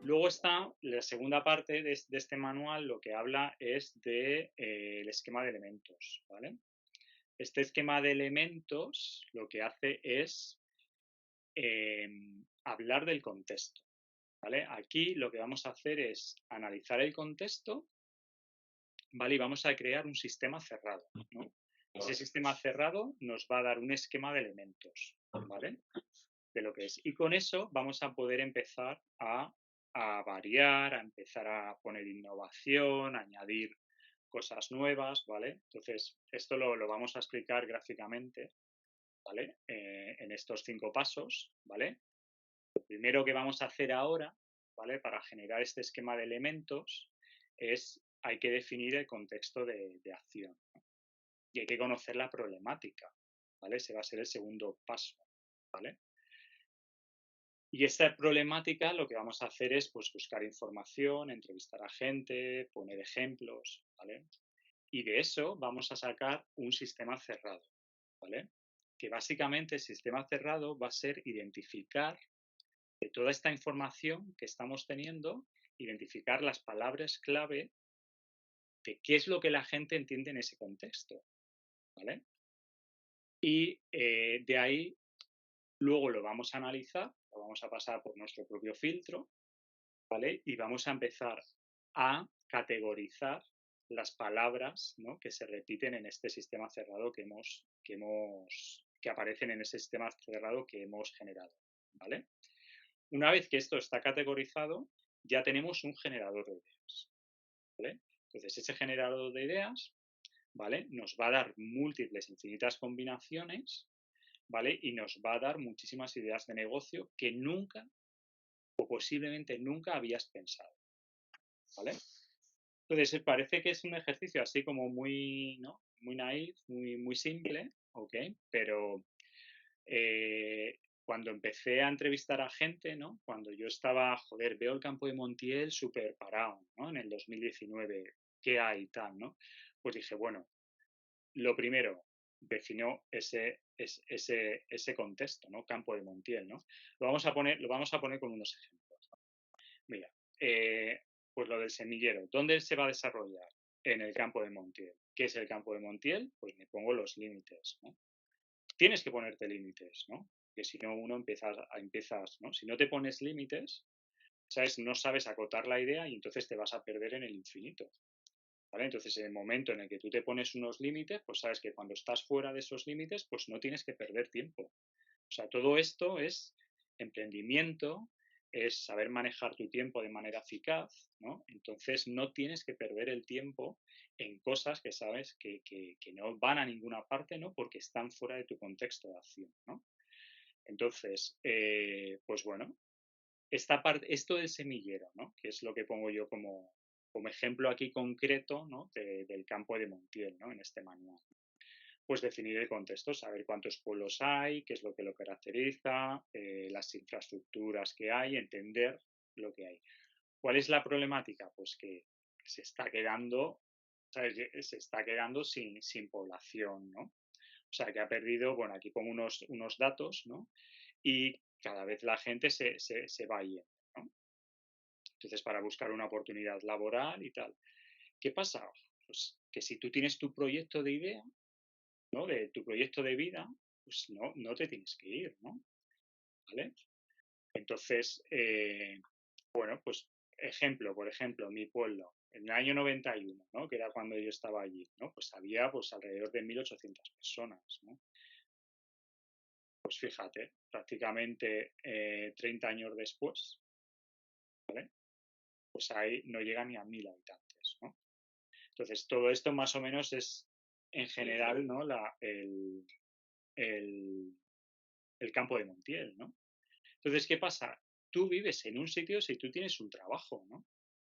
Luego está la segunda parte de este manual, lo que habla es de el esquema de elementos, ¿vale? Este esquema de elementos lo que hace es hablar del contexto, ¿vale? Aquí lo que vamos a hacer es analizar el contexto, ¿vale? Y vamos a crear un sistema cerrado, ¿no? Ese sistema cerrado nos va a dar un esquema de elementos, ¿vale? De lo que es. Y con eso vamos a poder empezar a variar, a empezar a poner innovación, a añadir cosas nuevas, ¿vale? Entonces, esto lo vamos a explicar gráficamente, ¿vale? En estos 5 pasos, ¿vale? Lo primero que vamos a hacer ahora, ¿vale? Para generar este esquema de elementos es, hay que definir el contexto de acción, ¿no? Y hay que conocer la problemática, ¿vale? Ese va a ser el segundo paso, ¿vale? Y esta problemática lo que vamos a hacer es pues, buscar información, entrevistar a gente, poner ejemplos, ¿vale? Y de eso vamos a sacar un sistema cerrado, ¿vale? Que básicamente el sistema cerrado va a ser identificar de toda esta información que estamos teniendo, identificar las palabras clave de qué es lo que la gente entiende en ese contexto, ¿vale? Y de ahí luego lo vamos a analizar, lo vamos a pasar por nuestro propio filtro, ¿vale? Y vamos a empezar a categorizar las palabras, ¿no? Que se repiten en este sistema cerrado que aparecen en ese sistema cerrado que hemos generado, ¿vale? Una vez que esto está categorizado, ya tenemos un generador de ideas, ¿vale? Entonces, ese generador de ideas, ¿vale? Nos va a dar múltiples, infinitas combinaciones, ¿vale? Y nos va a dar muchísimas ideas de negocio que nunca o posiblemente nunca habías pensado, ¿vale? Entonces, parece que es un ejercicio así como muy, ¿no? Muy naif, muy simple, ¿ok? Pero cuando empecé a entrevistar a gente, ¿no? Cuando yo estaba, joder, veo el campo de Montiel súper parado, ¿no? En el 2019, ¿qué hay y tal, ¿no? Pues dije, bueno, lo primero, definió ese contexto, ¿no? Campo de Montiel, ¿no? Lo vamos a poner con unos ejemplos, ¿no? Mira, pues lo del semillero, ¿dónde se va a desarrollar? En el campo de Montiel. ¿Qué es el campo de Montiel? Pues me pongo los límites, ¿no? Tienes que ponerte límites, ¿no? Que si no, uno empiezas, ¿no? Si no te pones límites, ¿sabes? No sabes acotar la idea y entonces te vas a perder en el infinito, ¿vale? Entonces, en el momento en el que tú te pones unos límites, pues sabes que cuando estás fuera de esos límites, pues no tienes que perder tiempo. O sea, todo esto es emprendimiento, es saber manejar tu tiempo de manera eficaz, ¿no? Entonces no tienes que perder el tiempo en cosas que sabes que no van a ninguna parte, ¿no? Porque están fuera de tu contexto de acción, ¿no? Entonces, pues bueno, esta parte, esto del semillero, ¿no? Que es lo que pongo yo como ejemplo aquí concreto, ¿no? Del campo de Montiel, ¿no? En este manual. Pues definir el contexto, saber cuántos pueblos hay, qué es lo que lo caracteriza, las infraestructuras que hay, entender lo que hay. ¿Cuál es la problemática? Pues que se está quedando, ¿sabes? Se está quedando sin población, ¿no? O sea, que ha perdido, bueno, aquí pongo unos datos, ¿no? Y cada vez la gente se va yendo, ¿no? Entonces, para buscar una oportunidad laboral y tal. ¿Qué pasa? Pues que si tú tienes tu proyecto de idea, ¿no? De tu proyecto de vida, pues no te tienes que ir, ¿no? ¿Vale? Entonces, bueno, pues ejemplo, por ejemplo, mi pueblo, en el año 91, ¿no? Que era cuando yo estaba allí, ¿no? Pues había pues alrededor de 1.800 personas, ¿no? Pues fíjate, prácticamente 30 años después, ¿vale? Pues ahí no llega ni a 1.000 habitantes, ¿no? Entonces, todo esto más o menos es, en general, ¿no? El, el campo de Montiel, ¿no? Entonces, ¿qué pasa? Tú vives en un sitio si tú tienes un trabajo, ¿no?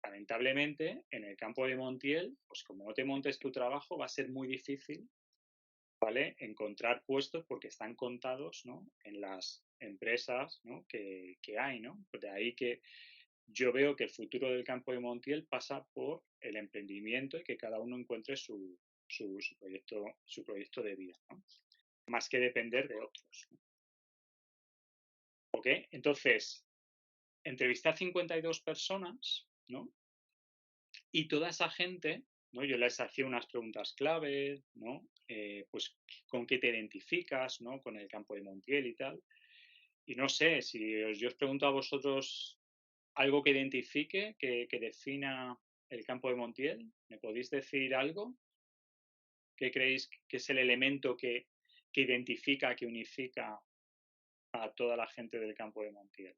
Lamentablemente, en el campo de Montiel, pues como no te montes tu trabajo, va a ser muy difícil, ¿vale? Encontrar puestos porque están contados, ¿no? En las empresas, ¿no? que hay, ¿no? Pues de ahí que yo veo que el futuro del campo de Montiel pasa por el emprendimiento y que cada uno encuentre su proyecto de vida, ¿no? Más que depender de otros, ¿no? ¿Ok? Entonces, entrevisté a 52 personas, ¿no? Y toda esa gente, ¿no? Yo les hacía unas preguntas clave, ¿no? Pues con qué te identificas, ¿no? Con el campo de Montiel y tal. Y no sé, si yo os pregunto a vosotros algo que identifique, que defina el campo de Montiel, ¿me podéis decir algo? ¿Qué creéis que es el elemento que identifica, que unifica a toda la gente del campo de Montiel?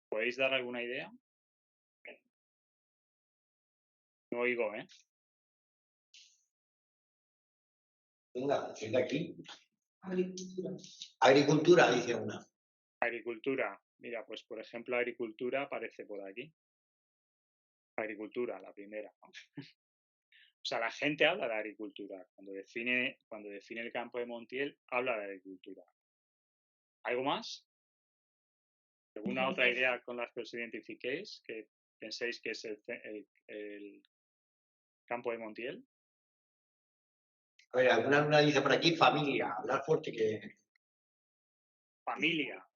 ¿Podéis dar alguna idea? No oigo, ¿eh? Venga, soy de aquí. Agricultura. Agricultura, dice una. Agricultura. Mira, pues por ejemplo, agricultura aparece por aquí. Agricultura, la primera, ¿no? O sea, la gente habla de agricultura. Cuando define el campo de Montiel, habla de agricultura. ¿Algo más? ¿Alguna otra idea con la que os identifiquéis? Que penséis que es el campo de Montiel. A ver, alguna dice por aquí familia, hablar fuerte que. Familia.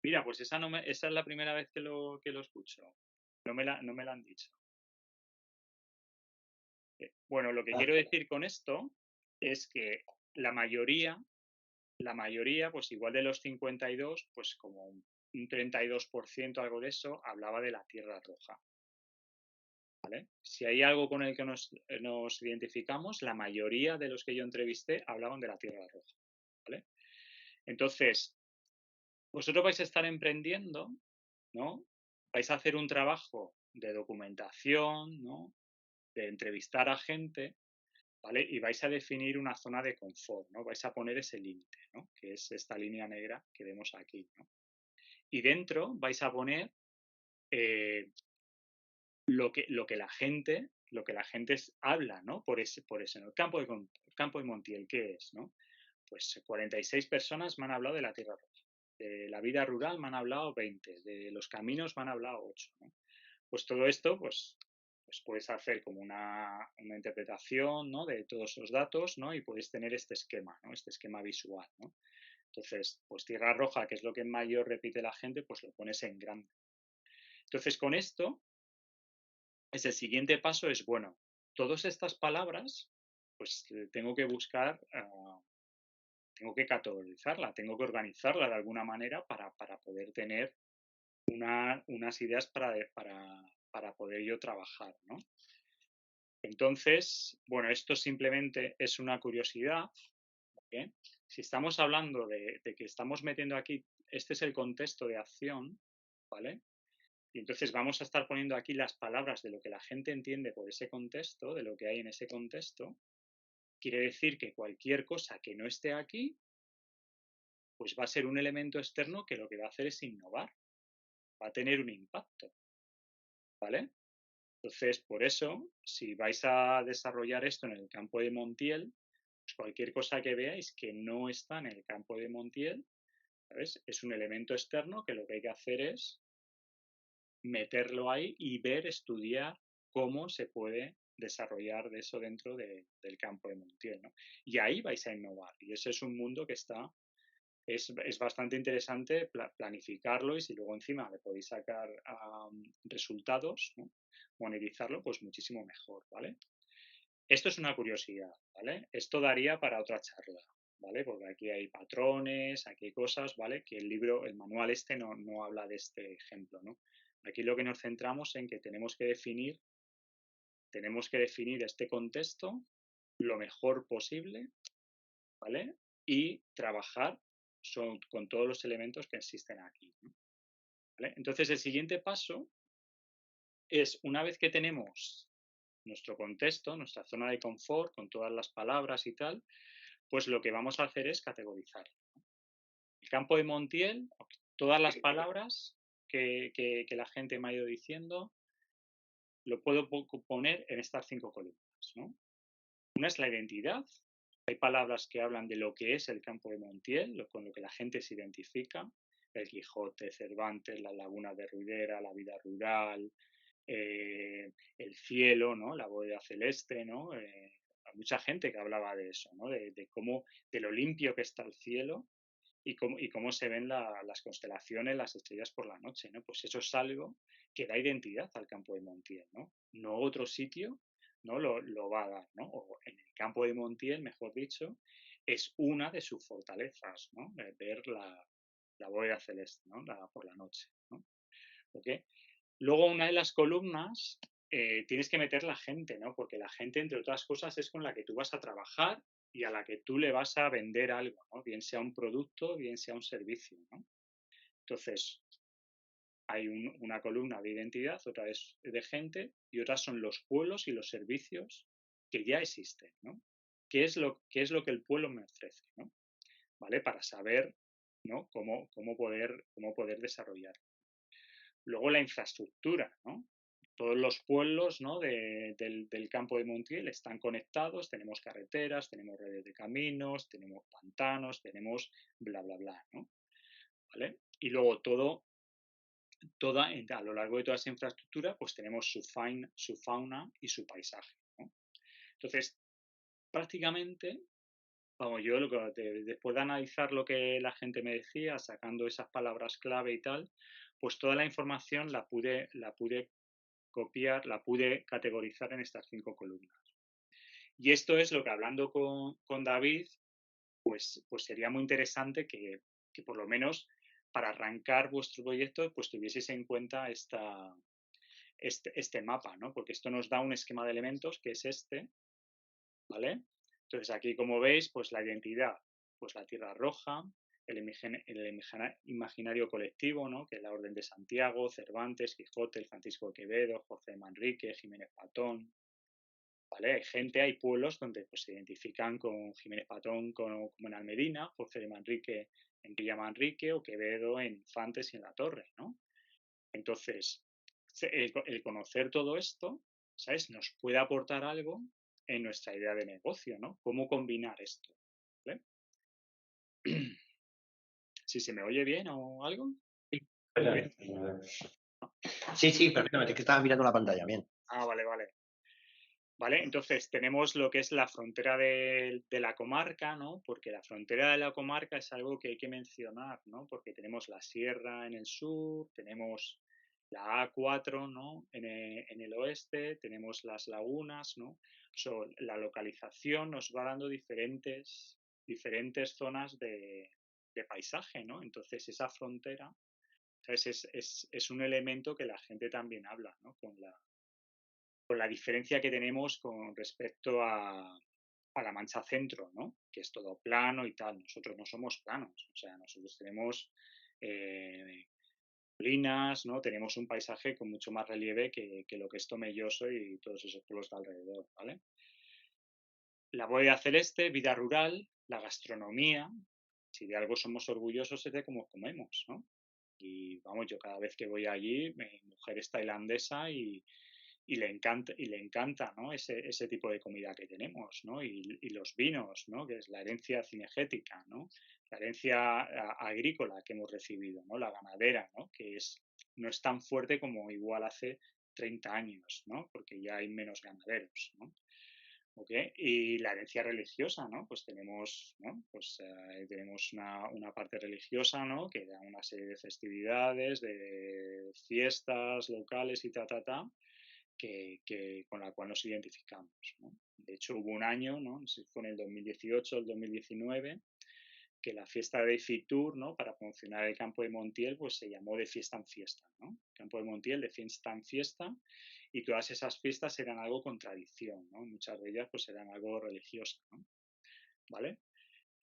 Mira, pues esa es la primera vez que lo escucho. No me la han dicho. Bueno, lo que quiero decir con esto es que la mayoría, pues igual de los 52, pues como un 32%, algo de eso, hablaba de la Tierra Roja. ¿Vale? Si hay algo con el que nos identificamos, la mayoría de los que yo entrevisté hablaban de la Tierra Roja. ¿Vale? Entonces, vosotros vais a estar emprendiendo, ¿no? Vais a hacer un trabajo de documentación, ¿no? De entrevistar a gente, ¿vale? Y vais a definir una zona de confort, ¿no? Vais a poner ese límite, ¿no? Que es esta línea negra que vemos aquí, ¿no? Y dentro vais a poner lo que la gente habla, ¿no? Por ese, ¿no? El campo de Montiel, ¿qué es, no? Pues 46 personas me han hablado de la Tierra Roja. De la vida rural me han hablado 20, de los caminos me han hablado 8, ¿no? Pues todo esto, pues puedes hacer como una interpretación, ¿no? De todos los datos, ¿no? Y puedes tener este esquema, ¿no? Este esquema visual, ¿no? Entonces, pues Tierra Roja, que es lo que mayor repite la gente, pues lo pones en grande. Entonces, con esto, el siguiente paso es, bueno, todas estas palabras, pues tengo que buscar, tengo que categorizarla, tengo que organizarla de alguna manera para poder tener unas ideas para poder yo trabajar, ¿no? Entonces, bueno, esto simplemente es una curiosidad, ¿okay? Si estamos hablando de que estamos metiendo aquí, este es el contexto de acción, ¿vale? Y entonces vamos a estar poniendo aquí las palabras de lo que la gente entiende por ese contexto, de lo que hay en ese contexto. Quiere decir que cualquier cosa que no esté aquí, pues va a ser un elemento externo que lo que va a hacer es innovar, va a tener un impacto, ¿vale? Entonces, por eso, si vais a desarrollar esto en el campo de Montiel, pues cualquier cosa que veáis que no está en el campo de Montiel, ¿sabes? Es un elemento externo que lo que hay que hacer es meterlo ahí y ver, estudiar cómo se puede desarrollar de eso dentro del campo de Montiel, ¿no? Y ahí vais a innovar. Y ese es un mundo que es bastante interesante planificarlo, y si luego encima le podéis sacar resultados, ¿no? Monetizarlo, pues muchísimo mejor, ¿vale? Esto es una curiosidad, ¿vale? Esto daría para otra charla, ¿vale? Porque aquí hay patrones, aquí hay cosas, ¿vale? Que el manual este no habla de este ejemplo, ¿no? Aquí lo que nos centramos en que tenemos que definir este contexto lo mejor posible, ¿vale? Y trabajar con todos los elementos que existen aquí, ¿no? ¿Vale? Entonces, el siguiente paso es, una vez que tenemos nuestro contexto, nuestra zona de confort, con todas las palabras y tal, pues lo que vamos a hacer es categorizar. El campo de Montiel, todas las palabras que la gente me ha ido diciendo, lo puedo poner en estas 5 columnas, ¿no? Una es la identidad. Hay palabras que hablan de lo que es el campo de Montiel, con lo que la gente se identifica. El Quijote, Cervantes, la laguna de Ruidera, la vida rural, el cielo, ¿no? La bóveda celeste, ¿no? Hay mucha gente que hablaba de eso, ¿no? De lo limpio que está el cielo y cómo se ven las constelaciones, las estrellas por la noche, ¿no? Pues eso es algo que da identidad al campo de Montiel, ¿no? No otro sitio, ¿no? Lo va a dar, ¿no? O en el campo de Montiel, mejor dicho, es una de sus fortalezas, ¿no? Ver la bóveda celeste, ¿no? Por la noche, ¿no? ¿Ok? Luego, una de las columnas tienes que meter la gente, ¿no? Porque la gente, entre otras cosas, es con la que tú vas a trabajar y a la que tú le vas a vender algo, ¿no? Bien sea un producto, bien sea un servicio, ¿no? Entonces, hay una columna de identidad, otra es de gente y otras son los pueblos y los servicios que ya existen, ¿no? Qué es lo que el pueblo me ofrece, ¿no? ¿Vale? Para saber, ¿no? Cómo poder desarrollar. Luego la infraestructura, ¿no? Todos los pueblos, ¿no? del campo de Montiel están conectados, tenemos carreteras, tenemos redes de caminos, tenemos pantanos, tenemos bla, bla, bla, ¿no? ¿Vale? Y luego a lo largo de toda esa infraestructura, pues tenemos su fauna y su paisaje, ¿no? Entonces, prácticamente, vamos, yo después de analizar lo que la gente me decía, sacando esas palabras clave y tal, pues toda la información la pude copiar, la pude categorizar en estas 5 columnas. Y esto es lo que, hablando con David, pues sería muy interesante que por lo menos para arrancar vuestro proyecto, pues tuvieseis en cuenta este mapa, ¿no? Porque esto nos da un esquema de elementos que es este, ¿vale? Entonces aquí, como veis, pues la identidad, pues la Tierra Roja, el imaginario colectivo, ¿no? Que es la Orden de Santiago, Cervantes, Quijote, el Francisco de Quevedo, José de Manrique, Jiménez Patón, ¿vale? Hay gente, hay pueblos donde pues, se identifican con Jiménez Patón como en Almedina, José de Manrique en Villa Manrique o Quevedo en Fantes y en La Torre, ¿no? Entonces, el conocer todo esto, ¿sabes? Nos puede aportar algo en nuestra idea de negocio, ¿no? ¿Cómo combinar esto? ¿Vale? ¿Si se me oye bien o algo? Sí, sí, perfectamente. Es que estaba mirando la pantalla, bien. Ah, vale, vale. ¿Vale? Entonces tenemos lo que es la frontera de la comarca, ¿no? Porque la frontera de la comarca es algo que hay que mencionar, ¿no? Porque tenemos la sierra en el sur, tenemos la A4, ¿no? En el oeste, tenemos las lagunas, ¿no? La localización nos va dando diferentes zonas de paisaje, ¿no? Entonces esa frontera, ¿sabes? Es un elemento que la gente también habla, ¿no? Con la diferencia que tenemos con respecto a la Mancha Centro, ¿no? Que es todo plano y tal. Nosotros no somos planos, o sea, nosotros tenemos colinas, ¿no? Tenemos un paisaje con mucho más relieve que lo que es Tomelloso y todos esos pueblos de alrededor, ¿vale? La bóveda celeste, vida rural, la gastronomía. Si de algo somos orgullosos es de cómo comemos, ¿no? Y vamos, yo cada vez que voy allí, mi mujer es tailandesa y le encanta, ¿no? Ese tipo de comida que tenemos, ¿no? Y los vinos, ¿no? Que es la herencia cinegética, ¿no? La herencia agrícola que hemos recibido, ¿no? La ganadera, ¿no? No es tan fuerte como igual hace 30 años, ¿no? Porque ya hay menos ganaderos, ¿no? ¿Okay? Y la herencia religiosa, ¿no? Pues tenemos, ¿no? Pues, tenemos una parte religiosa, ¿no? Que da una serie de festividades, de fiestas locales y con la cual nos identificamos, ¿no? De hecho, hubo un año, ¿no? No sé si fue en el 2018 o el 2019, que la fiesta de Fitur, ¿no? Para promocionar el campo de Montiel, pues se llamó de fiesta en fiesta, ¿no? Campo de Montiel de fiesta en fiesta, y todas esas fiestas eran algo con tradición, ¿no? Muchas de ellas pues eran algo religioso, ¿no? ¿Vale?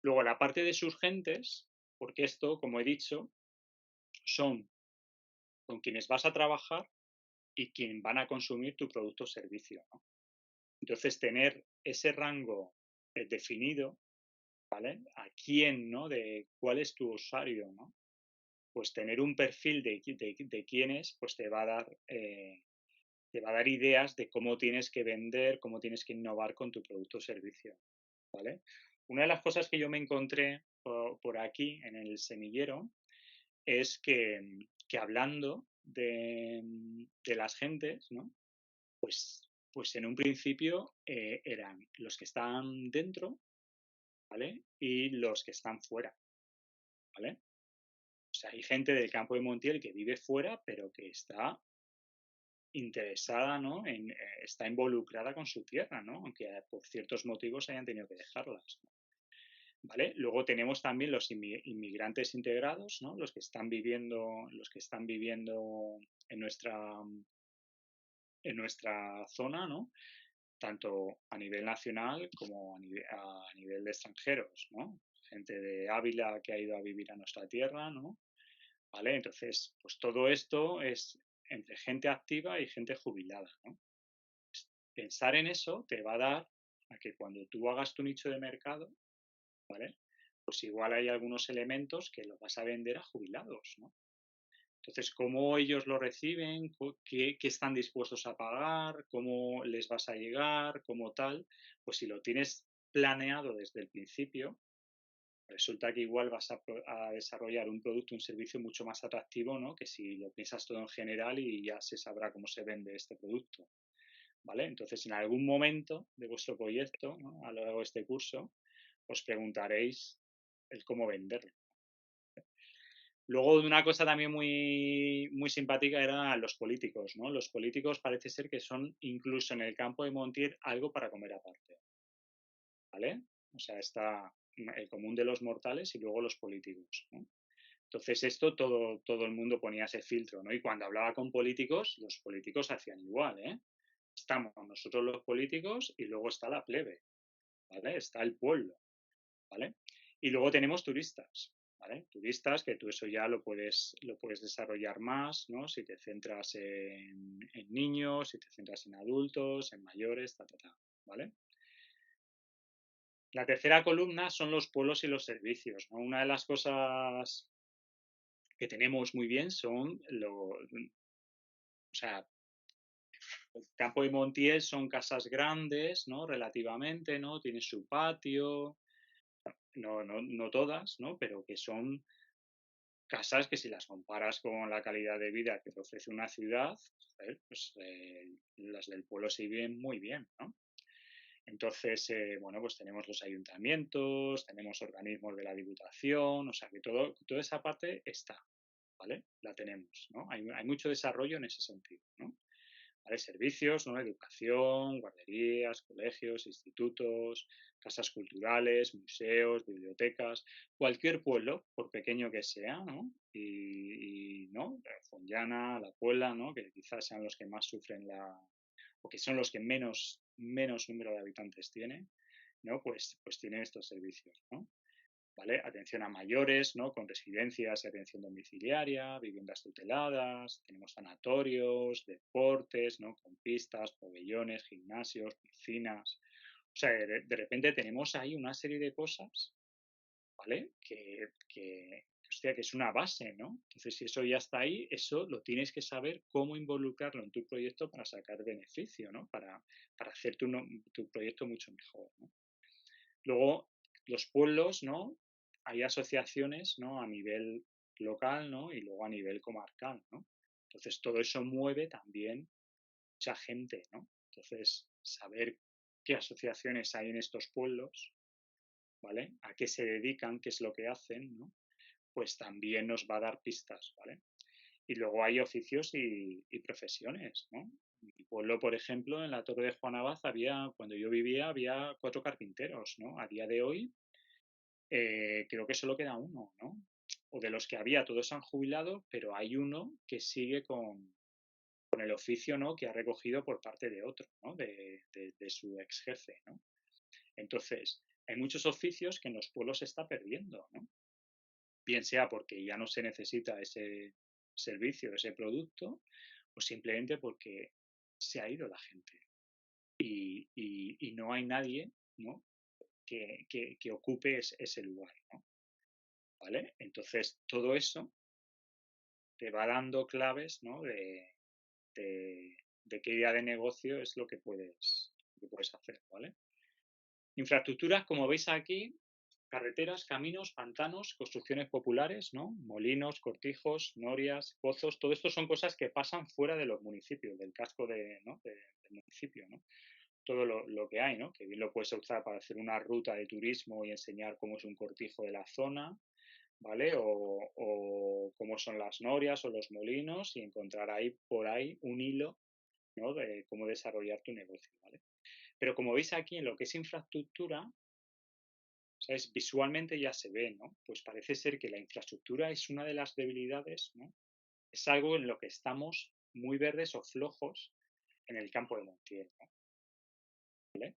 Luego la parte de sus gentes, porque esto, como he dicho, son con quienes vas a trabajar y quienes van a consumir tu producto o servicio, ¿no? Entonces, tener ese rango definido, ¿vale? A quién, ¿no? De cuál es tu usuario, ¿no? Pues tener un perfil de quién es, pues te va a dar ideas de cómo tienes que vender, cómo tienes que innovar con tu producto o servicio, ¿vale? Una de las cosas que yo me encontré por aquí en el semillero es que hablando de las gentes, ¿no? Pues en un principio eran los que están dentro, ¿vale? Y los que están fuera. ¿vale? O sea, hay gente del campo de Montiel que vive fuera, pero que está interesada, ¿no? Está involucrada con su tierra, ¿no? Aunque por ciertos motivos hayan tenido que dejarlas, ¿no? ¿Vale? Luego tenemos también los inmigrantes integrados, ¿no? Los que están viviendo en nuestra zona, ¿no? Tanto a nivel nacional como a nivel de extranjeros, ¿no? Gente de Ávila que ha ido a vivir a nuestra tierra, ¿no? ¿Vale? Entonces, pues todo esto es entre gente activa y gente jubilada, ¿no? Pensar en eso te va a dar a que cuando tú hagas tu nicho de mercado, ¿vale? Pues igual hay algunos elementos que los vas a vender a jubilados, ¿no? Entonces, ¿cómo ellos lo reciben? ¿Qué están dispuestos a pagar? ¿Cómo les vas a llegar? ¿Cómo tal? Pues si lo tienes planeado desde el principio, resulta que igual vas a desarrollar un producto, un servicio mucho más atractivo, ¿no? Que si lo piensas todo en general y ya se sabrá cómo se vende este producto, ¿vale? Entonces, en algún momento de vuestro proyecto, ¿no? A lo largo de este curso, os preguntaréis el cómo venderlo. Luego, una cosa también muy, muy simpática eran los políticos, ¿no? Los políticos parece ser que son, incluso en el campo de Montiel, algo para comer aparte, ¿vale? O sea, está el común de los mortales y luego los políticos, ¿no? Entonces, esto todo el mundo ponía ese filtro, ¿no? Y cuando hablaba con políticos, los políticos hacían igual, ¿eh? Estamos nosotros los políticos y luego está la plebe, ¿vale? Está el pueblo, ¿vale? Y luego tenemos turistas, ¿vale? Turistas, que tú eso ya lo puedes desarrollar más, ¿no? Si te centras en niños, si te centras en adultos, en mayores, ¿vale? La tercera columna son los pueblos y los servicios, ¿no? Una de las cosas que tenemos muy bien o sea, el campo de Montiel son casas grandes, ¿no? Relativamente, ¿no? Tiene su patio, no todas, ¿no? Pero que son casas que si las comparas con la calidad de vida que te ofrece una ciudad, pues las del pueblo se viven muy bien, ¿no? Entonces, bueno, pues tenemos los ayuntamientos, tenemos organismos de la Diputación, o sea que toda esa parte está, ¿vale? La tenemos, ¿no? Hay mucho desarrollo en ese sentido, ¿no? ¿Vale? Servicios, ¿no? Educación, guarderías, colegios, institutos, casas culturales, museos, bibliotecas, cualquier pueblo, por pequeño que sea, ¿no? ¿no? Fonllana, La Puebla, ¿no? Que quizás sean los que más sufren o que son los que menos número de habitantes tienen, ¿no? Pues tienen estos servicios, ¿no? ¿Vale? Atención a mayores, ¿no? Con residencias y atención domiciliaria, viviendas tuteladas, tenemos sanatorios, deportes, ¿no? Con pistas, pabellones, gimnasios, piscinas. O sea, de repente tenemos ahí una serie de cosas, ¿vale? Hostia, que es una base, ¿no? Entonces, si eso ya está ahí, eso lo tienes que saber cómo involucrarlo en tu proyecto para sacar beneficio, ¿no? Para hacer tu proyecto mucho mejor, ¿no? Luego, los pueblos, ¿no? Hay asociaciones, ¿no? A nivel local, ¿no? Y luego a nivel comarcal, ¿no? Entonces, todo eso mueve también mucha gente, ¿no? Entonces, saber qué asociaciones hay en estos pueblos, ¿vale? A qué se dedican, qué es lo que hacen, ¿no? Pues también nos va a dar pistas, ¿vale? Y luego hay oficios y profesiones, ¿no? En mi pueblo, por ejemplo, en la Torre de Juan Abad cuando yo vivía, había 4 carpinteros, ¿no? A día de hoy creo que solo queda uno, ¿no? O de los que había, todos han jubilado, pero hay uno que sigue con el oficio, ¿no? Que ha recogido por parte de otro, ¿no? De su ex jefe, ¿no? Entonces, hay muchos oficios que en los pueblos se está perdiendo, ¿no? Bien sea porque ya no se necesita ese servicio, ese producto, o simplemente porque se ha ido la gente y no hay nadie, ¿no? Que ocupe ese lugar, ¿no? ¿Vale? Entonces, todo eso te va dando claves, ¿no? De qué idea de negocio es lo que puedes hacer, ¿vale? Infraestructuras, como veis aquí, carreteras, caminos, pantanos, construcciones populares, ¿no? Molinos, cortijos, norias, pozos, todo esto son cosas que pasan fuera de los municipios, del casco ¿no? del municipio, ¿no? Todo lo que hay, ¿no? Que bien lo puedes usar para hacer una ruta de turismo y enseñar cómo es un cortijo de la zona, ¿vale? O cómo son las norias o los molinos y encontrar ahí por ahí un hilo, ¿no? De cómo desarrollar tu negocio, ¿vale? Pero como veis aquí en lo que es infraestructura, ¿sabes? Visualmente ya se ve, ¿no? Pues parece ser que la infraestructura es una de las debilidades, ¿no? Es algo en lo que estamos muy verdes o flojos en el campo de Montiel, ¿no? ¿Vale?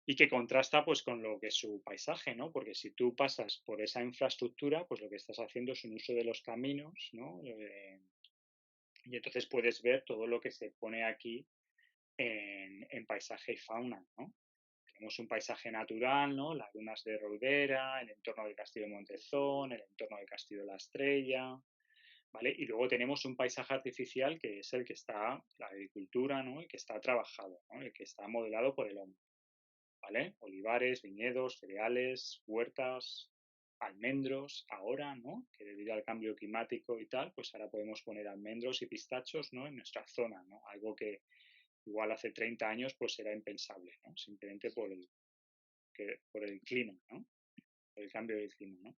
Y que contrasta pues con lo que es su paisaje, ¿no? Porque si tú pasas por esa infraestructura, pues lo que estás haciendo es un uso de los caminos, ¿no? Y entonces puedes ver todo lo que se pone aquí en paisaje y fauna, ¿no? Tenemos un paisaje natural, ¿no? Las dunas de Roudera, el entorno del Castillo de Montezón, el entorno del Castillo de la Estrella, ¿vale? Y luego tenemos un paisaje artificial que es el que está, la agricultura, ¿no? El que está trabajado, ¿no? El que está modelado por el hombre, ¿vale? Olivares, viñedos, cereales, huertas, almendros, ahora, ¿no? Que debido al cambio climático y tal, pues ahora podemos poner almendros y pistachos, ¿no? En nuestra zona, ¿no? Algo que igual hace 30 años pues era impensable, ¿no? Simplemente por el clima, ¿no? Por el cambio del clima, ¿no?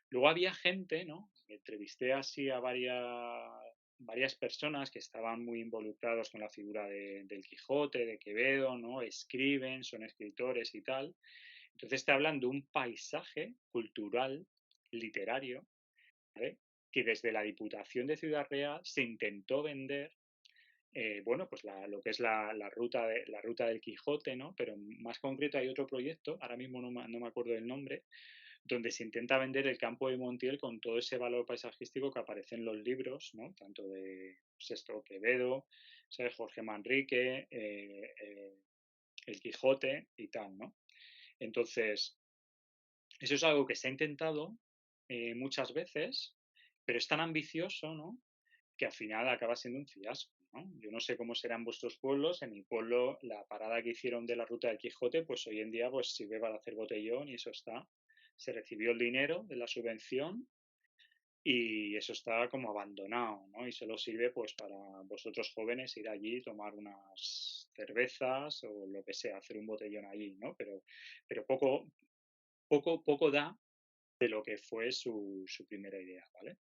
Luego había gente, ¿no? Entrevisté así a varias personas que estaban muy involucrados con la figura del Quijote, de Quevedo, ¿no? Escriben, son escritores y tal. Entonces te hablan de un paisaje cultural, literario, ¿vale? Que desde la Diputación de Ciudad Real se intentó vender, bueno, pues lo que es la ruta del Quijote, ¿no? Pero más concreto hay otro proyecto, ahora mismo no me acuerdo del nombre, donde se intenta vender el campo de Montiel con todo ese valor paisajístico que aparece en los libros, ¿no? Tanto de Sexto Quevedo, ¿sabes? Jorge Manrique, el Quijote y tal, ¿no? Entonces, eso es algo que se ha intentado muchas veces, pero es tan ambicioso, ¿no? Que al final acaba siendo un fiasco, ¿no? Yo no sé cómo serán vuestros pueblos. En mi pueblo, la parada que hicieron de la ruta del Quijote, pues hoy en día pues sirve para hacer botellón y eso está. Se recibió el dinero de la subvención y eso está como abandonado, ¿no? Y solo sirve pues para vosotros jóvenes ir allí, tomar unas cervezas o lo que sea, hacer un botellón allí, ¿no? Pero poco da de lo que fue su primera idea, ¿vale?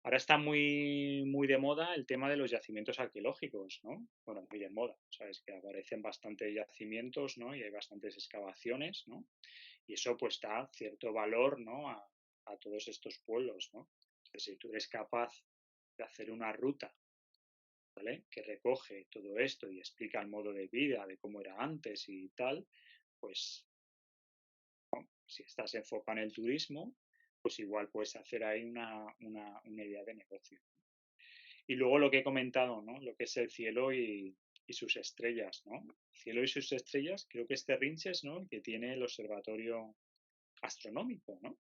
Ahora está muy de moda el tema de los yacimientos arqueológicos, ¿no? Bueno, muy de moda, ¿sabes? Que aparecen bastantes yacimientos, ¿no? Y hay bastantes excavaciones, ¿no? Y eso pues da cierto valor, ¿no? A todos estos pueblos, ¿no? Entonces, si tú eres capaz de hacer una ruta, ¿vale? Que recoge todo esto y explica el modo de vida, de cómo era antes y tal, pues si estás enfocado en el turismo, pues igual puedes hacer ahí una idea de negocio. Y luego lo que he comentado, ¿no? Lo que es el cielo y sus estrellas, ¿no? Cielo y sus estrellas, creo que es Terrinches, ¿no? El que tiene el observatorio astronómico, ¿no?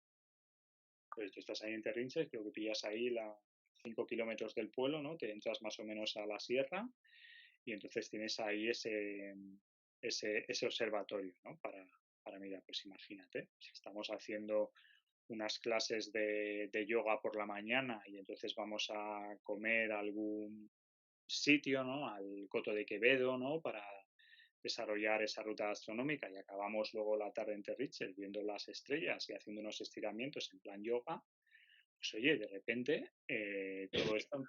Pues tú estás ahí en Terrinches, creo que pillas ahí 5 kilómetros del pueblo, ¿no? Te entras más o menos a la sierra y entonces tienes ahí ese observatorio, ¿no? Para mirar, pues imagínate, si estamos haciendo unas clases de yoga por la mañana y entonces vamos a comer a algún sitio, ¿no? Al Coto de Quevedo, ¿no? Para desarrollar esa ruta astronómica y acabamos luego la tarde en Terriches viendo las estrellas y haciendo unos estiramientos en plan yoga, pues oye, de repente todo esto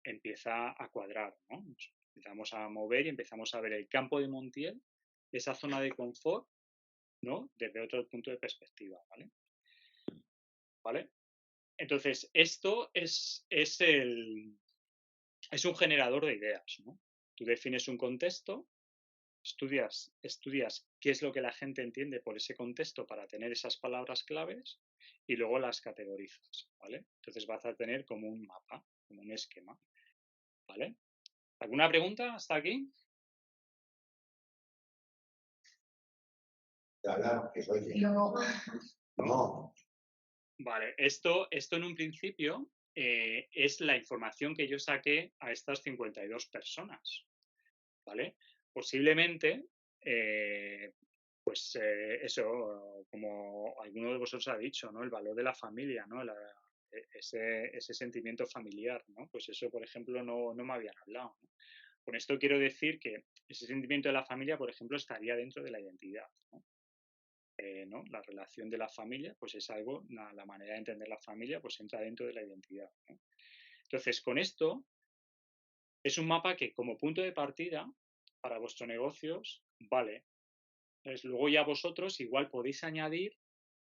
empieza a cuadrar, ¿no? Nos empezamos a mover y empezamos a ver el campo de Montiel, esa zona de confort, ¿no? Desde otro punto de perspectiva, ¿vale? ¿Vale? Entonces, esto es un generador de ideas, ¿no? Tú defines un contexto, estudias qué es lo que la gente entiende por ese contexto para tener esas palabras claves y luego las categorizas, ¿vale? Entonces vas a tener como un mapa, como un esquema, ¿vale? ¿Alguna pregunta hasta aquí? Claro, que soy no. No. Vale, esto en un principio es la información que yo saqué a estas 52 personas, ¿vale? Posiblemente, pues eso, como alguno de vosotros ha dicho, ¿no? El valor de la familia, ¿no? Ese sentimiento familiar, ¿no? Pues eso, por ejemplo, no me habían hablado, ¿no? Con esto quiero decir que ese sentimiento de la familia, por ejemplo, estaría dentro de la identidad, ¿no? ¿no? La relación de la familia, pues es algo, la manera de entender la familia, pues entra dentro de la identidad, ¿no? Entonces, con esto es un mapa que como punto de partida para vuestros negocios vale. Entonces, luego ya vosotros igual podéis añadir,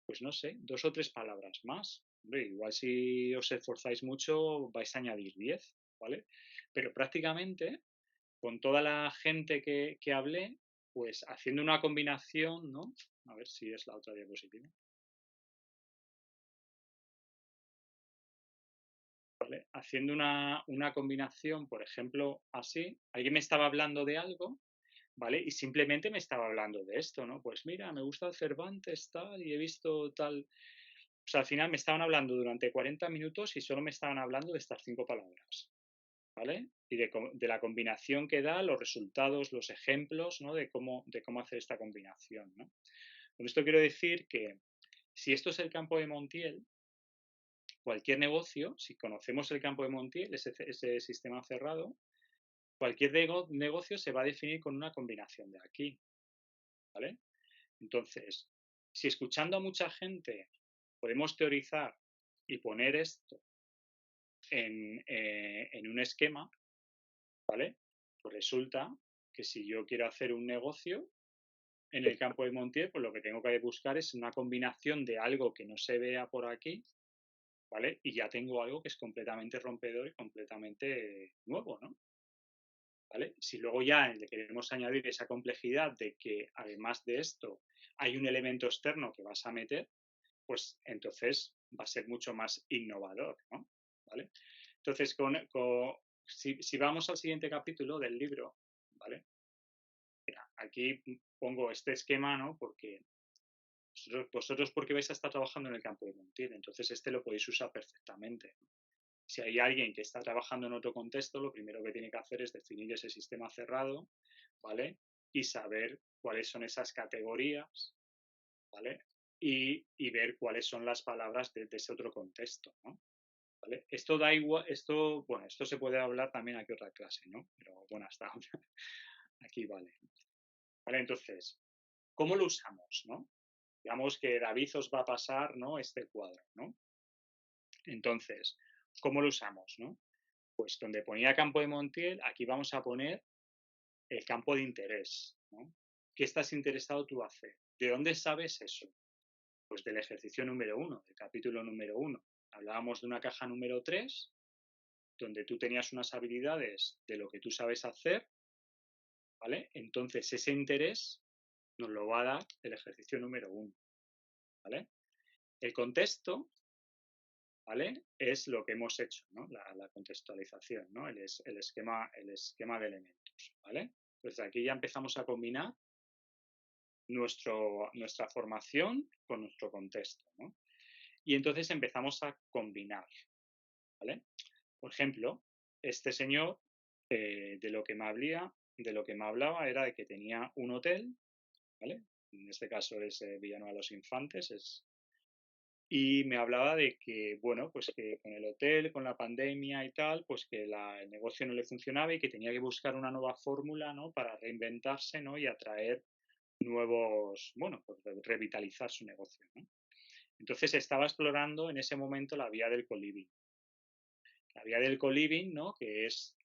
pues no sé, 2 o 3 palabras más. Hombre, igual si os esforzáis mucho vais a añadir 10, ¿vale? Pero prácticamente con toda la gente que hablé, pues haciendo una combinación, ¿no? A ver si es la otra diapositiva. ¿Vale? Haciendo una combinación, por ejemplo, así, alguien me estaba hablando de algo, ¿vale? Y simplemente me estaba hablando de esto, ¿no? Pues mira, me gusta Cervantes, tal, y he visto tal. O sea, al final me estaban hablando durante 40 minutos y solo me estaban hablando de estas 5 palabras, ¿vale? Y de la combinación que da, los resultados, los ejemplos, ¿no? De cómo hacer esta combinación, ¿no? Con esto quiero decir que si esto es el campo de Montiel, cualquier negocio, si conocemos el campo de Montiel, ese sistema cerrado, cualquier negocio se va a definir con una combinación de aquí, ¿vale? Entonces, si escuchando a mucha gente podemos teorizar y poner esto en un esquema, ¿vale? Pues resulta que si yo quiero hacer un negocio en el campo de Montiel, pues lo que tengo que buscar es una combinación de algo que no se vea por aquí, ¿vale? Y ya tengo algo que es completamente rompedor y completamente nuevo, ¿no? ¿Vale? Si luego ya le queremos añadir esa complejidad de que además de esto hay un elemento externo que vas a meter, pues entonces va a ser mucho más innovador, ¿no? ¿Vale? Entonces, si vamos al siguiente capítulo del libro, ¿vale? Mira, aquí pongo este esquema, ¿no? Porque vosotros porque vais a estar trabajando en el campo de Montiel, entonces este lo podéis usar perfectamente, ¿no? Si hay alguien que está trabajando en otro contexto, lo primero que tiene que hacer es definir ese sistema cerrado, ¿vale? Y saber cuáles son esas categorías, ¿vale? Y ver cuáles son las palabras de ese otro contexto, ¿no? ¿Vale? Esto da igual, bueno, esto se puede hablar también aquí otra clase, ¿no? Pero bueno, hasta aquí vale. Vale, entonces, ¿cómo lo usamos, no? Digamos que David os va a pasar, ¿no? Este cuadro, ¿no? Entonces, ¿cómo lo usamos, no? Pues donde ponía campo de Montiel, aquí vamos a poner el campo de interés, ¿no? ¿Qué estás interesado tú a hacer? ¿De dónde sabes eso? Pues del ejercicio número 1, del capítulo número 1. Hablábamos de una caja número 3, donde tú tenías unas habilidades de lo que tú sabes hacer, ¿vale? Entonces ese interés nos lo va a dar el ejercicio número 1, ¿vale? El contexto, ¿vale? Es lo que hemos hecho, ¿no? La contextualización, ¿no? El esquema de elementos, ¿vale? Entonces aquí ya empezamos a combinar nuestra formación con nuestro contexto, ¿no? Y entonces empezamos a combinar, ¿vale? Por ejemplo, este señor de lo que me hablaba era de que tenía un hotel, ¿vale? En este caso es Villanueva de los Infantes, y me hablaba de que, bueno, pues que con el hotel, con la pandemia y tal, pues que el negocio no le funcionaba y que tenía que buscar una nueva fórmula, ¿no? Para reinventarse, ¿no? Y atraer nuevos, bueno, pues revitalizar su negocio, ¿no? Entonces estaba explorando en ese momento la vía del co-living. La vía del co-living, ¿no? Que es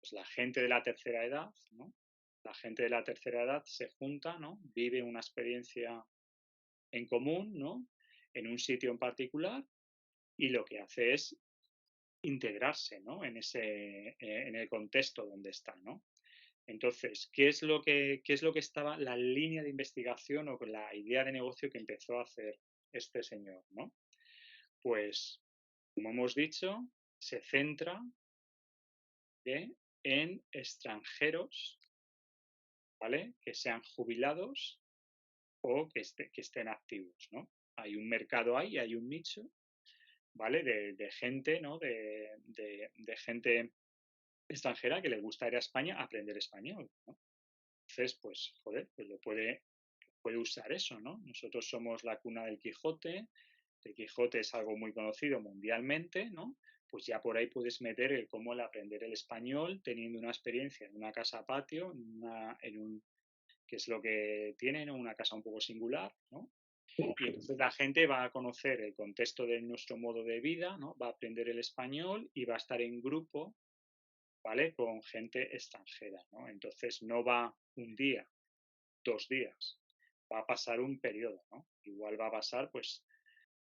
pues, la gente de la tercera edad, ¿no? La gente de la tercera edad se junta, ¿no? Vive una experiencia en común, ¿no? En un sitio en particular y lo que hace es integrarse, ¿no? En el contexto donde está, ¿no? Entonces, ¿qué es lo que estaba la línea de investigación o la idea de negocio que empezó a hacer este señor, ¿no? Pues, como hemos dicho, se centra en extranjeros, ¿vale? Que sean jubilados o que estén activos, ¿no? Hay un mercado ahí, hay un nicho, ¿vale? De gente, ¿no? De gente extranjera que le gusta ir a España a aprender español, ¿no? Entonces, pues, joder, pues lo puede usar eso, ¿no? Nosotros somos la cuna del Quijote, el Quijote es algo muy conocido mundialmente, ¿no? Pues ya por ahí puedes meter el aprender el español teniendo una experiencia en una casa patio, que es lo que tienen, una casa un poco singular, ¿no? Y entonces la gente va a conocer el contexto de nuestro modo de vida, ¿no? Va a aprender el español y va a estar en grupo, ¿vale? Con gente extranjera, ¿no? Entonces no va un día, 2 días, va a pasar un periodo, ¿no? Igual va a pasar, pues,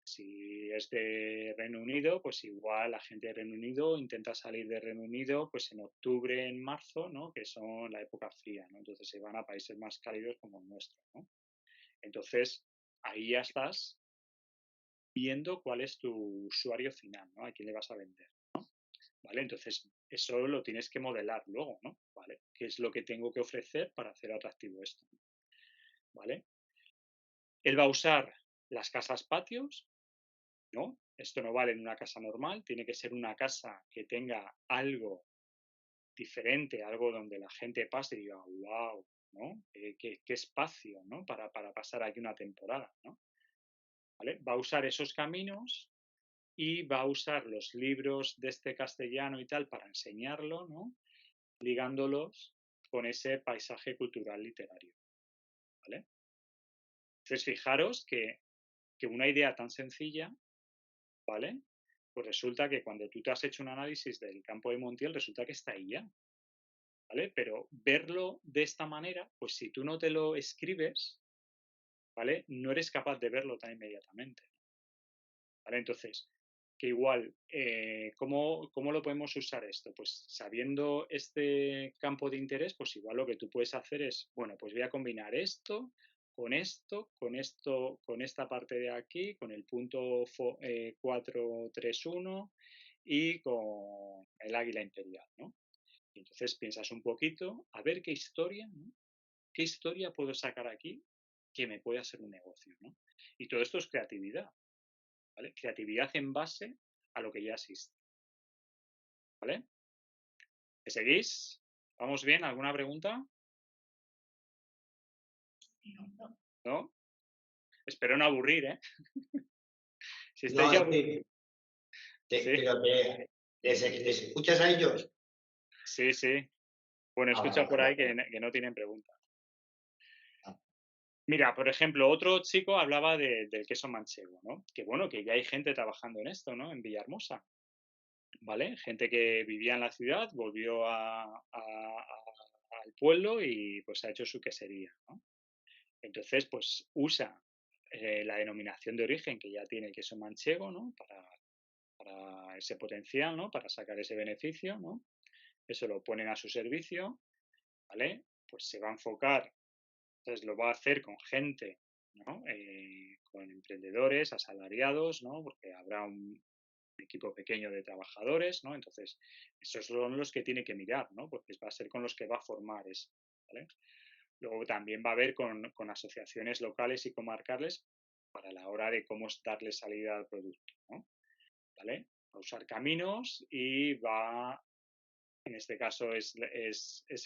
si es de Reino Unido, pues igual la gente de Reino Unido intenta salir de Reino Unido pues en octubre, en marzo, ¿no? Que son la época fría, ¿no? Entonces se van a países más cálidos como el nuestro, ¿no? Entonces ahí ya estás viendo cuál es tu usuario final, ¿no? A quién le vas a vender, ¿no? ¿Vale? Entonces eso lo tienes que modelar luego, ¿no? ¿Vale? ¿Qué es lo que tengo que ofrecer para hacer atractivo esto? ¿Vale? Él va a usar las casas patios, ¿no? Esto no vale en una casa normal, tiene que ser una casa que tenga algo diferente, algo donde la gente pase y diga, wow, ¿no? ¿Qué espacio, ¿no? Para pasar aquí una temporada, ¿no? ¿Vale? Va a usar esos caminos y va a usar los libros de este castellano y tal para enseñarlo, ¿no? Ligándolos con ese paisaje cultural literario, ¿vale? Entonces, fijaros que una idea tan sencilla, ¿vale? Pues resulta que cuando tú te has hecho un análisis del campo de Montiel, resulta que está ahí ya, ¿vale? Pero verlo de esta manera, pues si tú no te lo escribes, ¿vale? No eres capaz de verlo tan inmediatamente, ¿vale? Entonces, que igual, ¿cómo lo podemos usar esto? Pues sabiendo este campo de interés, pues igual lo que tú puedes hacer es, bueno, pues voy a combinar esto, con esta parte de aquí, con el punto 431 y con el águila imperial, ¿no? Y entonces piensas un poquito, a ver qué historia, ¿no? ¿Qué historia puedo sacar aquí que me pueda ser un negocio, ¿no? Y todo esto es creatividad, ¿vale? Creatividad en base a lo que ya existe, ¿vale? ¿Me seguís? ¿Vamos bien? ¿Alguna pregunta? ¿No? Espero no aburrir, ¿eh? Si estáis No, ya es aburridos. Sí, pero les escuchas a ellos. sí, sí. Bueno, Ah, escucha vale, por ahí vale. que no tienen preguntas. Ah, Mira, por ejemplo, otro chico hablaba del queso manchego, ¿no? Que bueno, que ya hay gente trabajando en esto, ¿no? En Villahermosa. ¿Vale? Gente que vivía en la ciudad volvió al pueblo y pues ha hecho su quesería, ¿no? Entonces, pues usa la denominación de origen que ya tiene el queso manchego, ¿no? Para ese potencial, ¿no? Para sacar ese beneficio, ¿no? Eso lo ponen a su servicio, ¿vale? Pues se va a enfocar, entonces lo va a hacer con gente, ¿no? Con emprendedores, asalariados, ¿no? Porque habrá un equipo pequeño de trabajadores, ¿no? Entonces, esos son los que tiene que mirar, ¿no? Porque va a ser con los que va a formar eso, ¿vale? Luego también va a haber con asociaciones locales y comarcales para la hora de cómo darle salida al producto, ¿no? ¿Vale? Va a usar caminos y va, en este caso es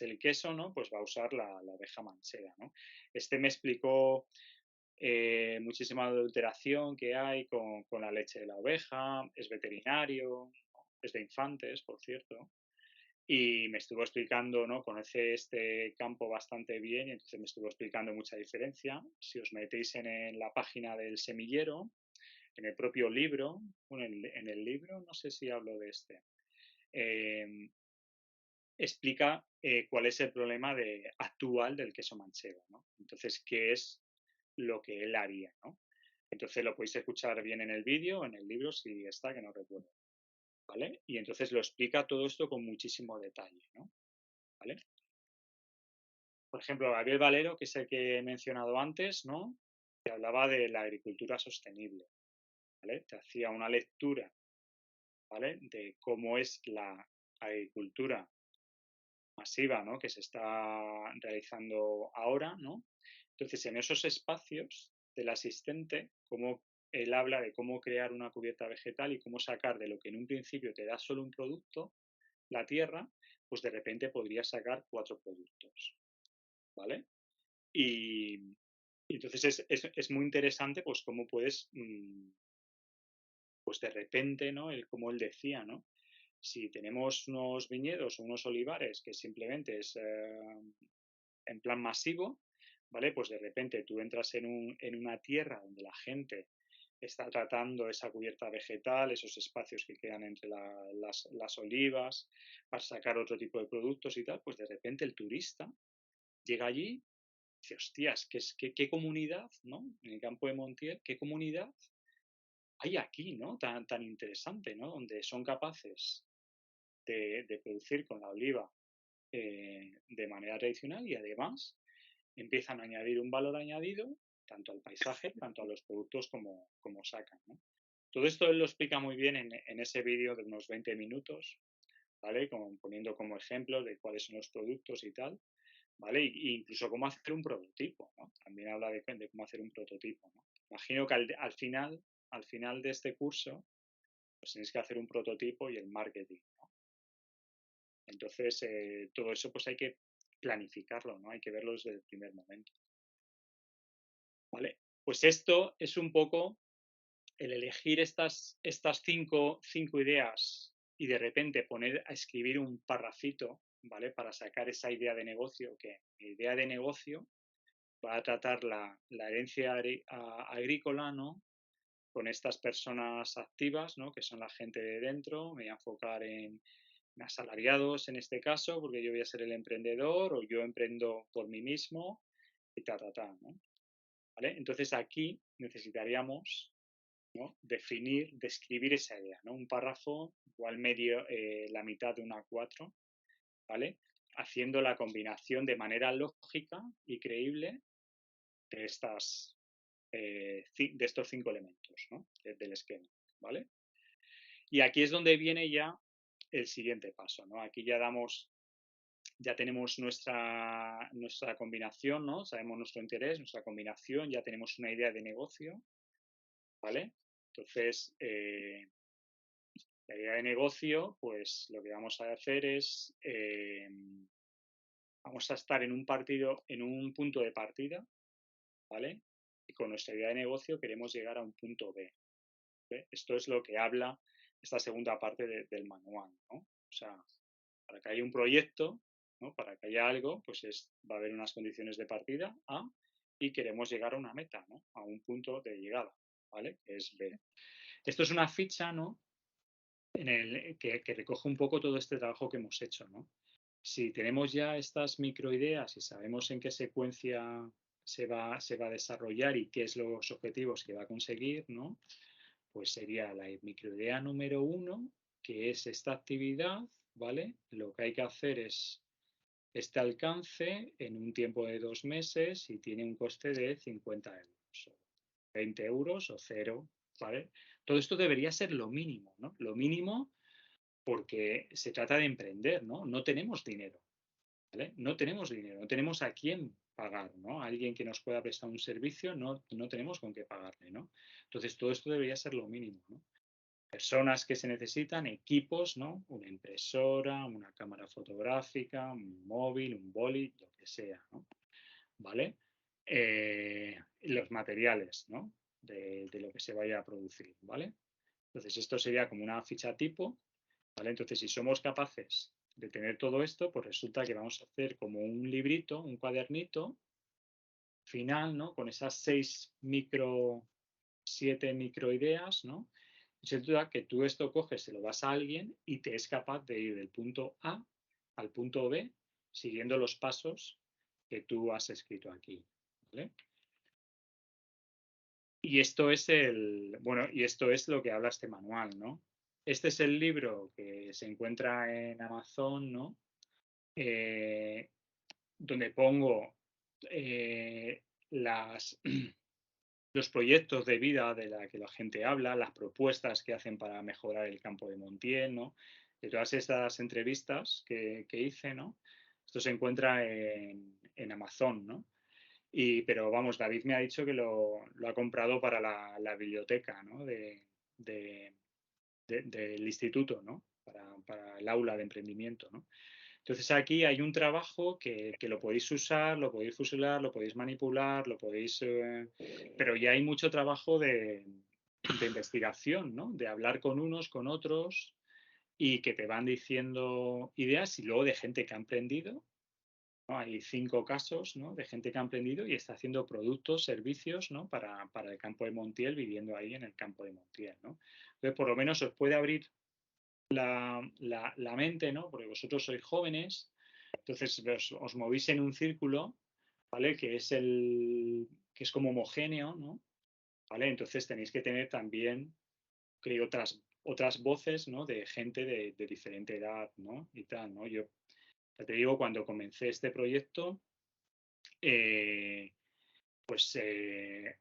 el queso, ¿no? Pues va a usar la oveja manchega, ¿no? Este me explicó muchísima adulteración que hay con la leche de la oveja, es veterinario, ¿no? Es de infantes, por cierto, y me estuvo explicando, ¿no? Conoce este campo bastante bien y entonces me estuvo explicando mucha diferencia. Si os metéis en la página del semillero, en el propio libro, bueno, en el libro, no sé si hablo de este, eh, explica cuál es el problema actual del queso manchego, ¿no? Entonces, ¿qué es lo que él haría, ¿no? Entonces lo podéis escuchar bien en el vídeo, en el libro, si está, que no recuerdo, ¿vale? Y entonces lo explica todo esto con muchísimo detalle, ¿no? ¿Vale? Por ejemplo, Gabriel Valero, que es el que he mencionado antes, ¿no? Que hablaba de la agricultura sostenible, ¿vale? Te hacía una lectura, ¿vale? De cómo es la agricultura masiva, ¿no? Que se está realizando ahora, ¿no? Entonces, en esos espacios del asistente, cómo él habla de cómo crear una cubierta vegetal y cómo sacar de lo que en un principio te da solo un producto, la tierra, pues de repente podrías sacar 4 productos, ¿vale? Y entonces es muy interesante, pues cómo puedes, pues de repente, ¿no? Como él decía, ¿no? Si tenemos unos viñedos o unos olivares que simplemente es en plan masivo, ¿vale? Pues de repente tú entras en una tierra donde la gente está tratando esa cubierta vegetal, esos espacios que quedan entre las olivas, para sacar otro tipo de productos y tal, pues de repente el turista llega allí y dice, hostias, ¿qué comunidad, ¿no? En el campo de Montiel, ¿qué comunidad hay aquí, ¿no? Tan interesante, ¿no? Donde son capaces de producir con la oliva de manera tradicional y además empiezan a añadir un valor añadido tanto al paisaje, tanto a los productos como sacan, ¿no? Todo esto él lo explica muy bien en ese vídeo de unos 20 minutos, ¿vale? Poniendo como ejemplo de cuáles son los productos y tal, ¿vale? Y incluso cómo hacer un prototipo, ¿no? También habla de cómo hacer un prototipo, ¿no? Imagino que al final de este curso, pues tienes que hacer un prototipo y el marketing, ¿no? Entonces, todo eso pues hay que planificarlo, ¿no? Hay que verlo desde el primer momento, ¿vale? Pues esto es un poco el elegir estas cinco ideas y de repente poner a escribir un parrafito, ¿vale? Para sacar esa idea de negocio, que mi idea de negocio va a tratar la herencia agrícola, ¿no? Con estas personas activas, ¿no? Que son la gente de dentro, me voy a enfocar en asalariados en este caso, porque yo voy a ser el emprendedor o yo emprendo por mí mismo y ¿no? ¿Vale? Entonces aquí necesitaríamos, ¿no? Definir, describir esa idea, ¿no? Un párrafo, igual medio, la mitad de una A4, ¿vale? Haciendo la combinación de manera lógica y creíble de de estos 5 elementos, ¿no? Del esquema, ¿vale? Y aquí es donde viene ya el siguiente paso, ¿no? Aquí ya tenemos nuestra combinación, ¿no? Sabemos nuestro interés, nuestra combinación, ya tenemos una idea de negocio, ¿vale? Entonces, la idea de negocio, pues lo que vamos a hacer es, vamos a estar en un punto de partida, ¿vale? Y con nuestra idea de negocio queremos llegar a un punto B. ¿Ve? Esto es lo que habla esta segunda parte del manual, ¿no? O sea, para que haya un proyecto, ¿no? Para que haya algo, pues va a haber unas condiciones de partida A y queremos llegar a una meta, ¿no? A un punto de llegada, ¿vale? Que es B. Esto es una ficha, ¿no? Que recoge un poco todo este trabajo que hemos hecho, ¿no? Si tenemos ya estas microideas y sabemos en qué secuencia se va a desarrollar y qué es los objetivos que va a conseguir, ¿no? Pues sería la microidea número 1, que es esta actividad, ¿vale? Lo que hay que hacer es este alcance en un tiempo de 2 meses y tiene un coste de 50 euros, o 20 euros o cero, ¿vale? Todo esto debería ser lo mínimo, ¿no? Lo mínimo porque se trata de emprender, ¿no? No tenemos dinero, ¿vale? No tenemos dinero, no tenemos a quién pagar, ¿no? Alguien que nos pueda prestar un servicio, no tenemos con qué pagarle, ¿no? Entonces, todo esto debería ser lo mínimo, ¿no? Personas que se necesitan, equipos, ¿no? Una impresora, una cámara fotográfica, un móvil, un boli, lo que sea, ¿no? ¿Vale? Los materiales, ¿no? De lo que se vaya a producir, ¿vale? Entonces, esto sería como una ficha tipo, ¿vale? Entonces, si somos capaces de tener todo esto, pues resulta que vamos a hacer como un librito, un cuadernito final, ¿no? Con esas 7 microideas, ¿no? Y se trata que tú esto coges, se lo das a alguien y te es capaz de ir del punto A al punto B siguiendo los pasos que tú has escrito aquí, ¿vale? Y esto es y esto es lo que habla este manual, ¿no? Este es el libro que se encuentra en Amazon, ¿no? Eh, donde pongo las, los proyectos de vida de la que la gente habla, las propuestas que hacen para mejorar el campo de Montiel, ¿no? De todas estas entrevistas que hice, ¿no? Esto se encuentra en Amazon, ¿no? Pero vamos, David me ha dicho que lo ha comprado para la biblioteca, ¿no? Del instituto, ¿no? Para el aula de emprendimiento, ¿no? Entonces aquí hay un trabajo que lo podéis usar, lo podéis fusilar, lo podéis manipular, lo podéis... pero ya hay mucho trabajo de investigación, ¿no? De hablar con unos, con otros y que te van diciendo ideas y luego de gente que ha emprendido ¿no? Hay 5 casos, ¿no? De gente que ha emprendido y está haciendo productos, servicios, ¿no? Para el campo de Montiel, viviendo ahí en el campo de Montiel, ¿no? Entonces, por lo menos os puede abrir la mente, ¿no? Porque vosotros sois jóvenes, entonces os movís en un círculo, ¿vale? Que es como homogéneo, ¿no? ¿Vale? Entonces tenéis que tener también, creo, otras voces, ¿no? De gente de diferente edad, ¿no? Y tal, ¿no? Yo, ya te digo, cuando comencé este proyecto, eh, pues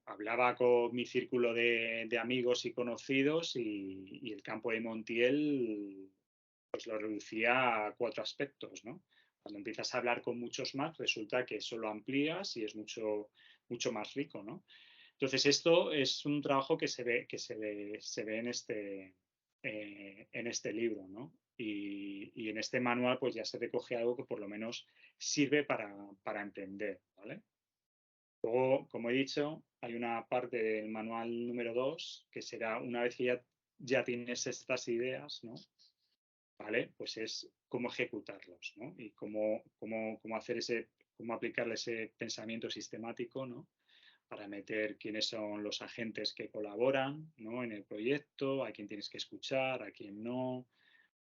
hablaba con mi círculo de amigos y conocidos y el campo de Montiel pues lo reducía a 4 aspectos, ¿no? Cuando empiezas a hablar con muchos más, resulta que eso lo amplías y es mucho más rico, ¿no? Entonces, esto es un trabajo que se ve en este libro, ¿no? Y en este manual, pues ya se recoge algo que por lo menos sirve para emprender, ¿vale? Luego, como he dicho, hay una parte del manual número 2 que será una vez que ya tienes estas ideas, ¿no? ¿Vale? Pues es cómo ejecutarlos, ¿no? Y cómo aplicarle ese pensamiento sistemático, ¿no? Para meter quiénes son los agentes que colaboran, ¿no? En el proyecto, a quién tienes que escuchar, a quién no,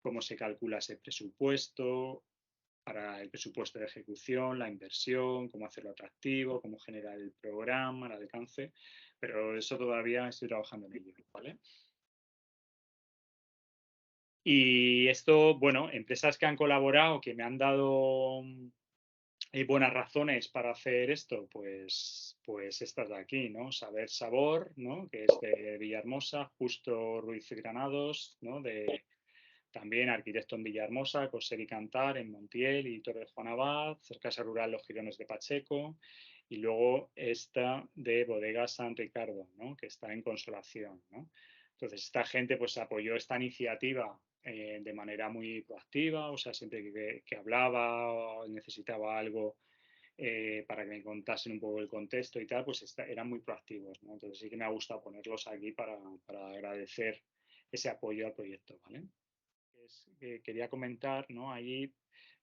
cómo se calcula ese presupuesto, para el presupuesto de ejecución, la inversión, cómo hacerlo atractivo, cómo generar el programa, el alcance, pero eso todavía estoy trabajando en ello, ¿vale? Y esto, bueno, empresas que han colaborado, que me han dado buenas razones para hacer esto, pues estas de aquí, ¿no? Saber Sabor, ¿no? Que es de Villahermosa, Justo Ruiz Granados, ¿no? También arquitecto en Villahermosa, Coser y Cantar en Montiel y Torre de Juan Abad, Casa Rural Los Girones de Pacheco, y luego esta de Bodega San Ricardo, ¿no? Que está en Consolación, ¿no? Entonces, esta gente pues apoyó esta iniciativa de manera muy proactiva, o sea, siempre que hablaba o necesitaba algo para que me contasen un poco el contexto y tal, pues eran muy proactivos, ¿no? Entonces sí que me ha gustado ponerlos aquí para agradecer ese apoyo al proyecto, ¿vale? Que quería comentar, ¿no? Ahí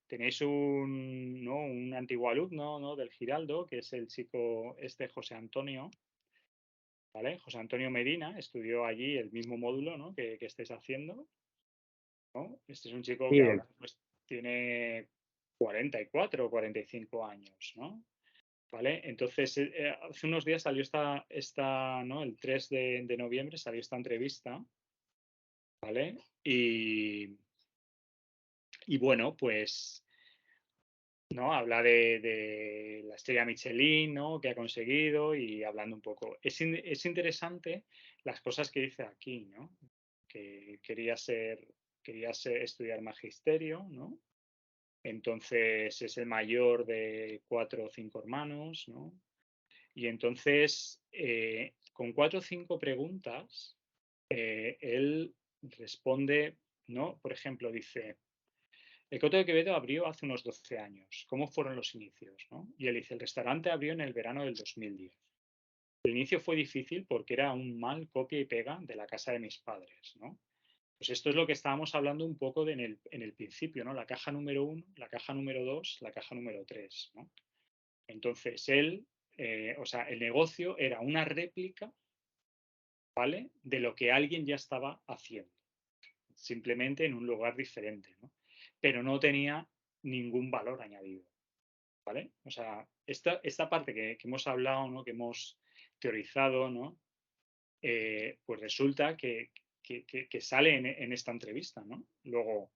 tenéis ¿no? un antiguo alumno, ¿no? Del Giraldo, que es el chico José Antonio, ¿vale? José Antonio Medina estudió allí el mismo módulo, ¿no? que estáis haciendo, ¿no? Este es un chico Sí, que ahora pues tiene 44 o 45 años, ¿no? ¿Vale? Entonces, hace unos días salió ¿no? El 3 de noviembre salió esta entrevista, ¿vale? Y bueno, pues ¿no? Habla de la estrella Michelin, ¿no? Que ha conseguido y hablando un poco. Es interesante las cosas que dice aquí, ¿no? Que estudiar magisterio, ¿no? Entonces es el mayor de 4 o 5 hermanos, ¿no? Y entonces, con 4 o 5 preguntas, él responde, ¿no? Por ejemplo, dice, el Coto de Quevedo abrió hace unos 12 años. ¿Cómo fueron los inicios? ¿No? Y él dice, el restaurante abrió en el verano del 2010. El inicio fue difícil porque era un mal copia y pega de la casa de mis padres, ¿no? Pues esto es lo que estábamos hablando un poco en el principio, ¿no? La caja número 1, la caja número 2, la caja número 3, ¿no? Entonces él, o sea, el negocio era una réplica, ¿vale? De lo que alguien ya estaba haciendo, simplemente en un lugar diferente, ¿no? Pero no tenía ningún valor añadido. ¿Vale? O sea, esta parte que hemos hablado, ¿no? Que hemos teorizado, ¿no? Pues resulta que sale en esta entrevista, ¿no? Luego,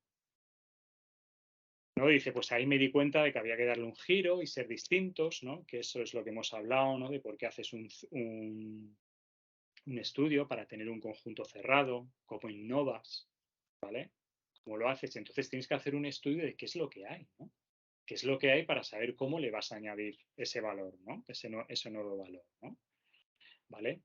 ¿no? Dice, pues ahí me di cuenta de que había que darle un giro y ser distintos, ¿no? Que eso es lo que hemos hablado, ¿no? De por qué haces un estudio para tener un conjunto cerrado, cómo innovas, ¿vale? ¿Cómo lo haces? Entonces tienes que hacer un estudio de qué es lo que hay, ¿no? Qué es lo que hay para saber cómo le vas a añadir ese valor, ¿no? Ese nuevo valor, ¿no? ¿Vale?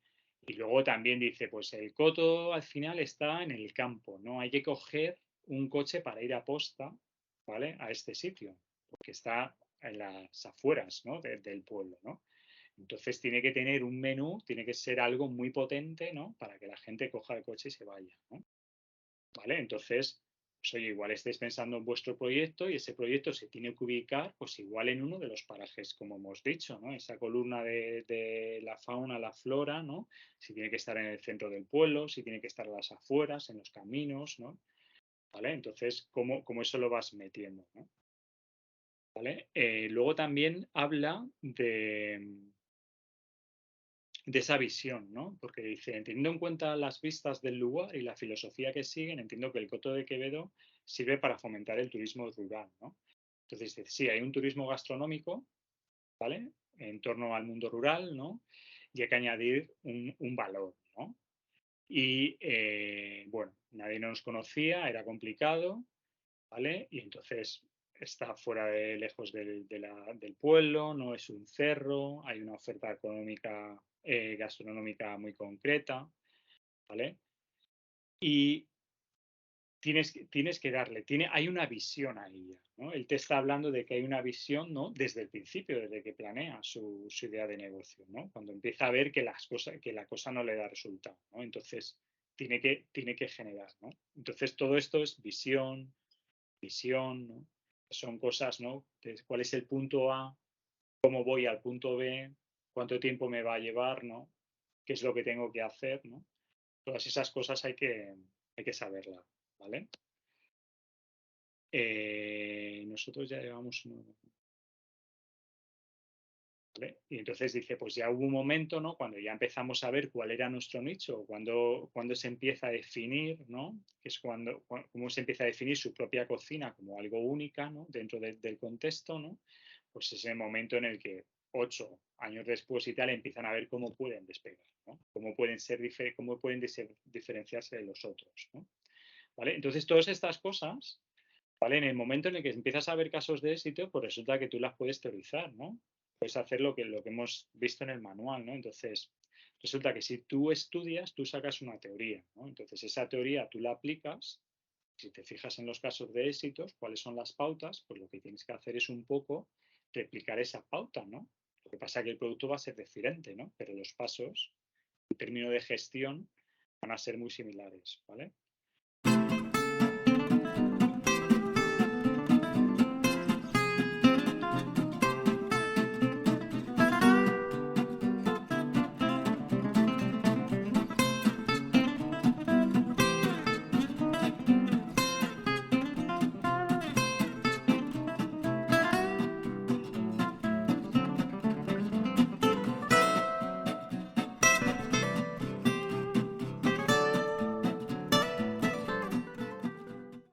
Y luego también dice, pues el coto al final está en el campo, ¿no? Hay que coger un coche para ir a posta, ¿vale? A este sitio, porque está en las afueras, ¿no? Del pueblo, ¿no? Entonces tiene que tener un menú, tiene que ser algo muy potente, ¿no? Para que la gente coja el coche y se vaya, ¿no? ¿Vale? Entonces, pues oye, igual estáis pensando en vuestro proyecto y ese proyecto se tiene que ubicar, pues igual en uno de los parajes, como hemos dicho, ¿no? Esa columna de la fauna, la flora, ¿no? Si tiene que estar en el centro del pueblo, si tiene que estar a las afueras, en los caminos, ¿no? ¿Vale? Entonces, ¿cómo eso lo vas metiendo, ¿no? ¿Vale? Luego también habla de esa visión, ¿no? Porque dice, teniendo en cuenta las vistas del lugar y la filosofía que siguen, entiendo que el Coto de Quevedo sirve para fomentar el turismo rural, ¿no? Entonces, dice, sí, hay un turismo gastronómico, ¿vale? En torno al mundo rural, ¿no? Y hay que añadir un valor, ¿no? Y, bueno, nadie nos conocía, era complicado, ¿vale? Y entonces está fuera de lejos del pueblo, no es un cerro, hay una oferta económica, gastronómica muy concreta, ¿vale? Y tienes que darle, hay una visión ahí ya, ¿no? Él te está hablando de que hay una visión, ¿no? Desde el principio, desde que planea su idea de negocio, ¿no? Cuando empieza a ver que la cosa no le da resultado, ¿no? Entonces, tiene que generar, ¿no? Entonces, todo esto es visión, ¿no? Son cosas, ¿no? ¿Cuál es el punto A? ¿Cómo voy al punto B? ¿Cuánto tiempo me va a llevar, ¿no? ¿Qué es lo que tengo que hacer, ¿no? Todas esas cosas hay que saberlas, ¿vale? Nosotros ya llevamos ¿vale? Y entonces dice, pues ya hubo un momento, ¿no? Cuando ya empezamos a ver cuál era nuestro nicho, cuando se empieza a definir, ¿no? Que es cómo se empieza a definir su propia cocina como algo única, ¿no? Dentro del contexto, ¿no? Pues es el momento en el que 8 años después y tal empiezan a ver cómo pueden despegar, ¿no? Cómo pueden diferenciarse de los otros, ¿no? ¿Vale? Entonces, todas estas cosas, ¿vale? En el momento en el que empiezas a ver casos de éxito, pues resulta que tú las puedes teorizar, ¿no? Puedes hacer lo que hemos visto en el manual, ¿no? Entonces, resulta que si tú estudias, tú sacas una teoría, ¿no? Entonces, esa teoría tú la aplicas. Si te fijas en los casos de éxitos, cuáles son las pautas, pues lo que tienes que hacer es un poco replicar esa pauta, ¿no? Lo que pasa es que el producto va a ser diferente, ¿no? Pero los pasos, en términos de gestión, van a ser muy similares, ¿vale?